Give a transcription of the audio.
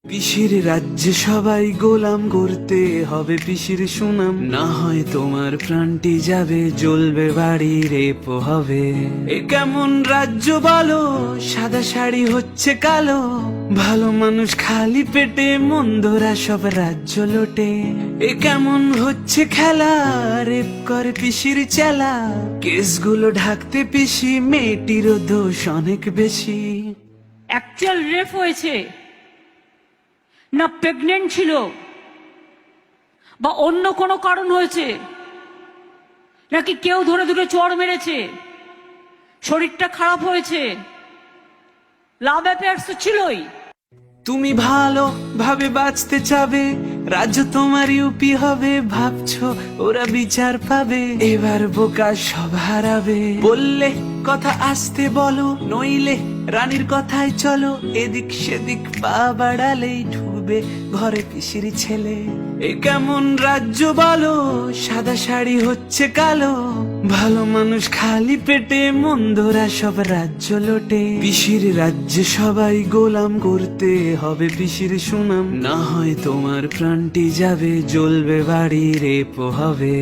পিসির রাজ্যে সবাই গোলাম করতে হবে পিসির সুনাম, না হয় তোমার প্রাণটি যাবে, জ্বলবে বাড়ি রেপ হবে। এ কেমন রাজ্য বলো, সাদা শাড়ি হচ্ছে কালো, ভালো মানুষ খালি পেটে, মন্দরা সব রাজ্য লোটে। এ কেমন হচ্ছে খেলা, রেপ করে পিসির চেলা, কেসগুলো ঢাকতে পিসি, মেয়েটিরও দোষ অনেক বেশি। অ্যাকচুয়াল রেপ হয়েছে না প্রেগনেন্ট ছিল বা অন্য কোনো কারণ হয়েছে, নাকি কেউ ধরে ধরে চড় মেরেছে, শরীরটা খারাপ হয়েছে, লাভ অ্যাফেয়ার্স তো ছিলই। তুমি ভালো ভাবে বাঁচতে চাবে, রাজ্য তোমার ইউপি হবে, ভাবছো ওরা বিচার পাবে, এবার বোকা সব হারাবে। বললে কথা আসতে বলো, নইলে রানীর কথায় চলো, এদিক সেদিক পা বাড়ালেই ঢুকবে ঘরে পিসির ছেলে। এ কেমন রাজ্য বলো, সাদা শাড়ি হচ্ছে কালো, ভালো মানুষ খালি পেটে, মন্দরা সব রাজ্য লোটে। পিসির রাজ্যে সবাই গোলাম করতে হবে পিসির সুনাম, না হয় তোমার প্রাণটি যাবে, জ্বলবে বাড়ি রেপ হবে।